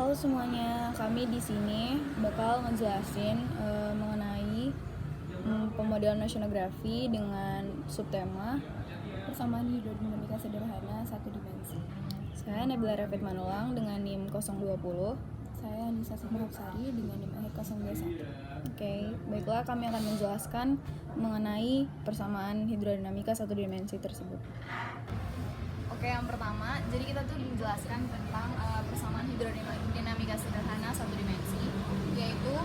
Halo semuanya, kami di sini bakal ngejelasin mengenai pemodelan oceanografi dengan subtema persamaan hidrodinamika sederhana satu dimensi. Saya Nabila Rafid Manulang dengan NIM 020. Saya Anissa Sukmahapsari dengan NIM 021. Oke, baiklah, kami akan menjelaskan mengenai persamaan hidrodinamika satu dimensi tersebut. Oke, yang pertama, jadi kita tuh menjelaskan tentang persamaan hidrodinamika sederhana satu dimensi, yaitu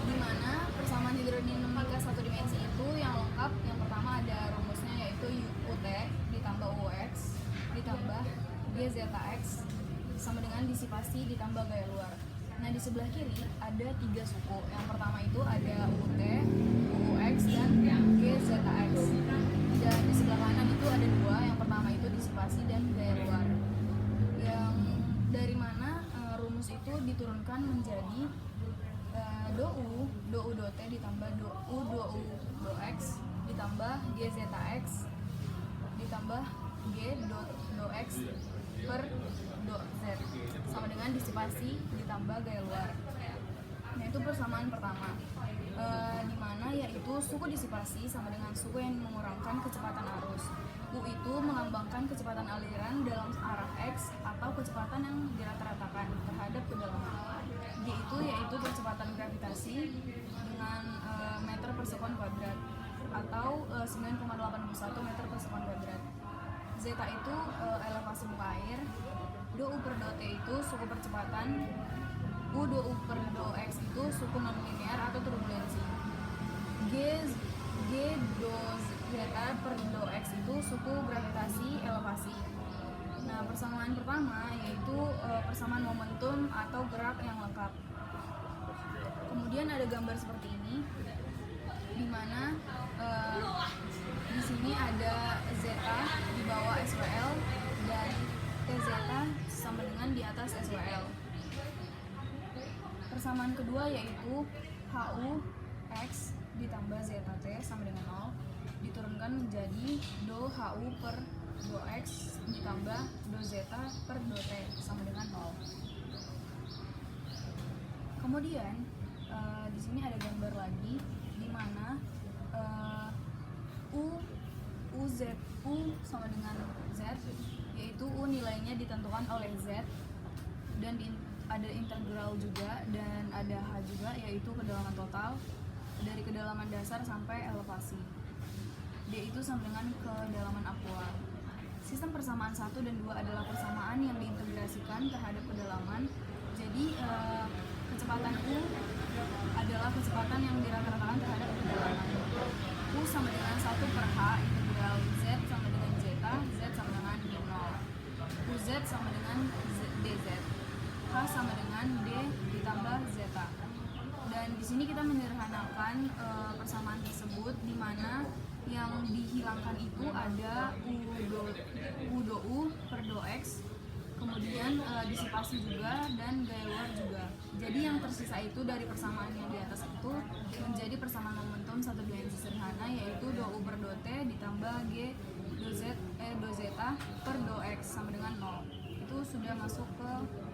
di mana persamaan hidrodinamika satu dimensi itu yang lengkap. Yang pertama ada rumusnya, yaitu UT ditambah UX ditambah GZX sama dengan disipasi ditambah gaya luar. Nah, di sebelah kiri ada 3 suku. Yang pertama itu ada UT, UX, dan GZX. Dan di sebelah kanan itu ada 2. Yang pertama itu disipasi dan gaya luar. Yang dari mana rumus itu diturunkan menjadi dou dot ditambah dou dot x ditambah GZX ditambah G dot x per dot z sama dengan disipasi ditambah gaya luar. Nah, itu persamaan pertama, di mana yaitu suku disipasi sama dengan suku yang mengurangkan kecepatan arus. U itu melambangkan kecepatan aliran dalam arah X atau kecepatan yang dirata-ratakan terhadap kedalaman. G itu yaitu kecepatan gravitasi dengan meter per sekon kuadrat atau 9,81 meter per sekon kuadrat. Zeta itu elevasi muka air. Dou per dot T itu suku percepatan. U dou per dou X itu suku non-linear atau turbulensi. G do zeta per do X itu suku gravitasi elevasi. Nah, persamaan pertama yaitu persamaan momentum atau gerak yang lengkap. Kemudian ada gambar seperti ini, di mana di sini ada zeta di bawah SWL dan TZ sama dengan di atas SWL. Persamaan kedua yaitu HU X ditambah ZT sama dengan 0 diturunkan menjadi do HU per do X ditambah do zeta per do T sama dengan 0. Kemudian di sini ada gambar lagi di mana U sama dengan Z, yaitu U nilainya ditentukan oleh Z dan ada integral juga dan ada H juga, yaitu kedalaman total dari kedalaman dasar sampai elevasi. D itu sama dengan kedalaman aqua. Sistem persamaan 1 dan 2 adalah persamaan yang diintegrasikan terhadap kedalaman. Jadi kecepatan U adalah kecepatan yang dirata-ratakan terhadap kedalaman. U sama dengan 1 per H integral Z sama dengan zeta, Z sama dengan 0. UZ sama dengan dz. H sama dengan D ditambah zeta. Dan di sini kita menyederhanakan persamaan tersebut, di mana yang dihilangkan itu ada U do U per do X, kemudian disipasi juga dan gaya luar juga. Jadi yang tersisa itu dari persamaan yang di atas itu menjadi persamaan momentum satu dimensi sederhana, yaitu do U per do T ditambah G do zeta per do X sama dengan 0. Itu sudah masuk ke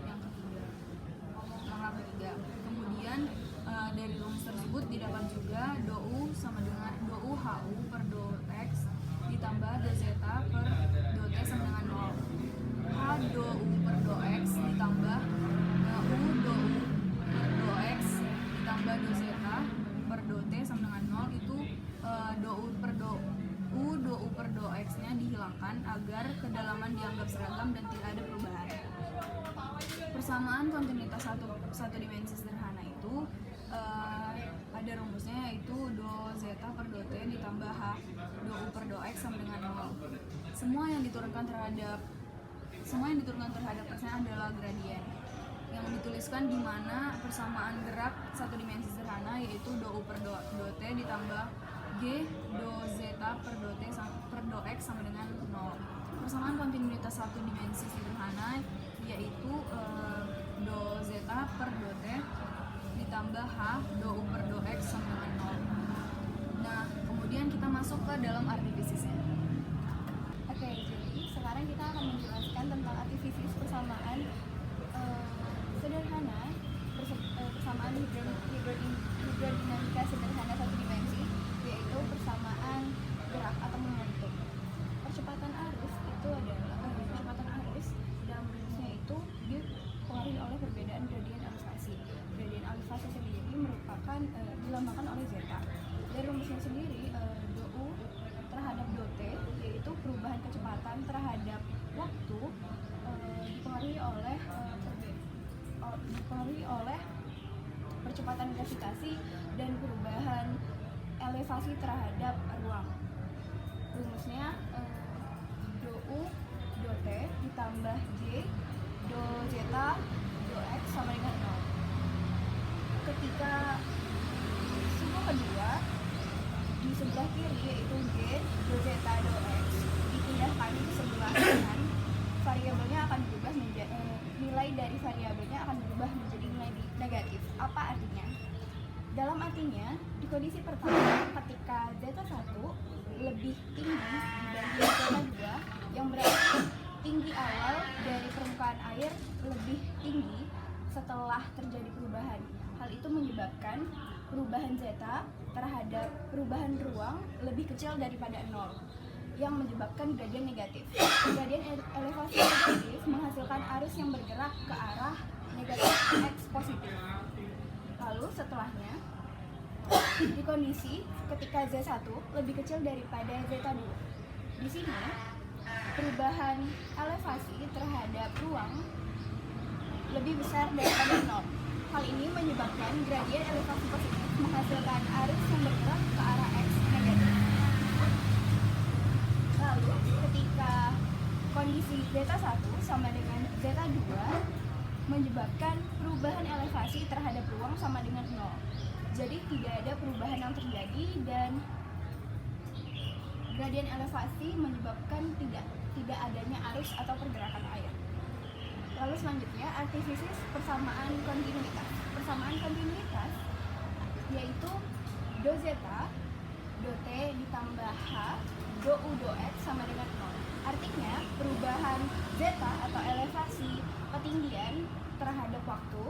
yang ketiga, langkah ketiga. Kemudian dari rumus tersebut didapat juga do U sama dengan do U HU per do X ditambah do zeta per do T sama dengan 0. H do U per do X ditambah U do U per do X ditambah do zeta per do T sama dengan 0, itu do U per do X nya dihilangkan agar kedalaman dianggap seragam dan tidak ada perubahan. Persamaan kontinuitas satu dimensi sederhana itu ada rumusnya, yaitu do zeta per do T ditambah H do U per do X sama dengan 0. Semua yang diturunkan terhadap persamaan adalah gradien yang dituliskan di mana persamaan gerak satu dimensi sederhana yaitu do U per do T ditambah G do zeta per do T per do X sama dengan 0. Persamaan kontinuitas satu dimensi sederhana yaitu do zeta per do T ditambah H do U per do X sama dengan 0. Nah, kemudian kita masuk ke dalam artifisisnya. Oke, jadi sekarang kita akan menjelaskan tentang artifisius persamaan sederhana dilambangkan oleh zeta. Dari rumusnya sendiri, do u terhadap do t, yaitu perubahan kecepatan terhadap waktu, dipengaruhi oleh percepatan gravitasi dan perubahan elevasi terhadap ruang. Rumusnya do u do t ditambah j do zeta do x sama dengan 0. Ketika suku kedua di sebelah kiri, yaitu j do zeta do x, dipindahkan ke sebelah kanan, variabelnya akan berubah menjadi nilai dari variabelnya akan berubah menjadi nilai negatif. Apa artinya? Dalam artinya, di kondisi pertama, ketika zeta 1 lebih tinggi dibanding zeta 2, yang berarti tinggi awal dari permukaan air lebih tinggi setelah terjadi perubahan. Hal itu menyebabkan perubahan zeta terhadap perubahan ruang lebih kecil daripada 0, yang menyebabkan gradien negatif. Gradien elevasi negatif menghasilkan arus yang bergerak ke arah negatif x positif. Lalu setelahnya, di kondisi ketika Z1 lebih kecil daripada Z2, di sini perubahan elevasi terhadap ruang lebih besar daripada 0. Hal ini menyebabkan gradien elevasi positif menghasilkan arus yang bergerak ke arah x negatif. Lalu ketika kondisi Z1 sama dengan Z2 menyebabkan perubahan elevasi terhadap ruang sama dengan 0. Jadi tidak ada perubahan yang terjadi dan gradien elevasi menyebabkan tidak adanya arus atau pergerakan air. Lalu selanjutnya, artifisis persamaan kontinuitas. Persamaan kontinuitas yaitu do zeta do t ditambah h do u do x sama dengan 0. Artinya perubahan zeta atau elevasi ketinggian terhadap waktu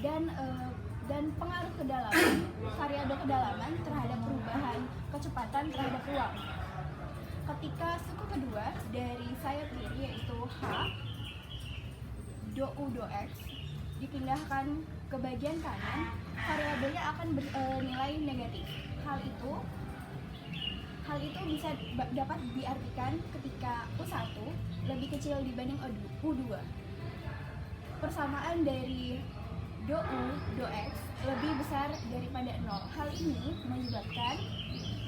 dan pengaruh kedalaman, variabel kedalaman terhadap perubahan kecepatan terhadap ruang. Ketika suku kedua dari sayap kiri, yaitu h do u do x, dipindahkan ke bagian kanan, variabelnya akan bernilai negatif. Hal itu bisa dapat diartikan ketika U1 lebih kecil dibanding U2. Persamaan dari do u do x lebih besar daripada 0. Hal ini menyebabkan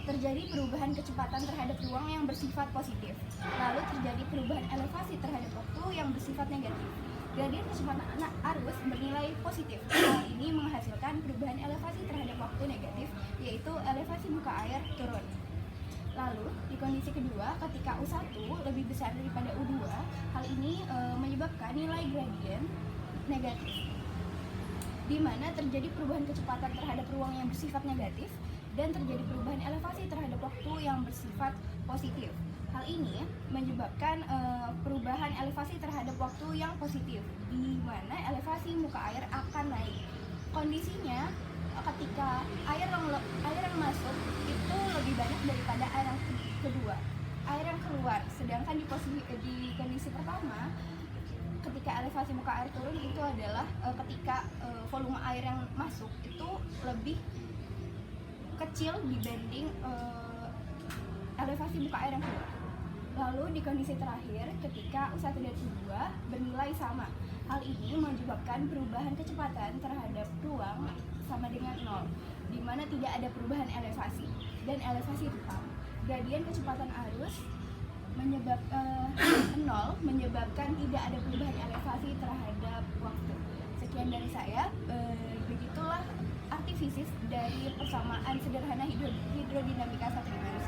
terjadi perubahan kecepatan terhadap ruang yang bersifat positif. Lalu terjadi perubahan elevasi terhadap waktu yang bersifat negatif. Gradien kecepatan arus bernilai positif. Hal ini menghasilkan perubahan elevasi terhadap waktu negatif, yaitu elevasi muka air turun. Lalu, di kondisi kedua, ketika U1 lebih besar daripada U2, hal ini menyebabkan nilai gradien negatif, di mana terjadi perubahan kecepatan terhadap ruang yang bersifat negatif dan terjadi perubahan elevasi terhadap waktu yang bersifat positif. Hal ini menyebabkan perubahan elevasi terhadap waktu yang positif, di mana elevasi muka air akan naik. Kondisinya ketika air yang masuk itu lebih banyak daripada air yang kedua, air yang keluar. Sedangkan di kondisi pertama, ketika elevasi muka air turun itu adalah ketika volume air yang masuk itu lebih kecil dibanding elevasi muka air yang keluar. Lalu di kondisi terakhir, ketika U1 dan U2 bernilai sama, hal ini menyebabkan perubahan kecepatan terhadap ruang sama dengan 0, di mana tidak ada perubahan elevasi dan elevasi tetap. Gradien kecepatan arus 0 menyebabkan tidak ada perubahan elevasi terhadap waktu. Sekian dari saya. Begitulah artifisis dari persamaan sederhana hidrodinamika stabilis.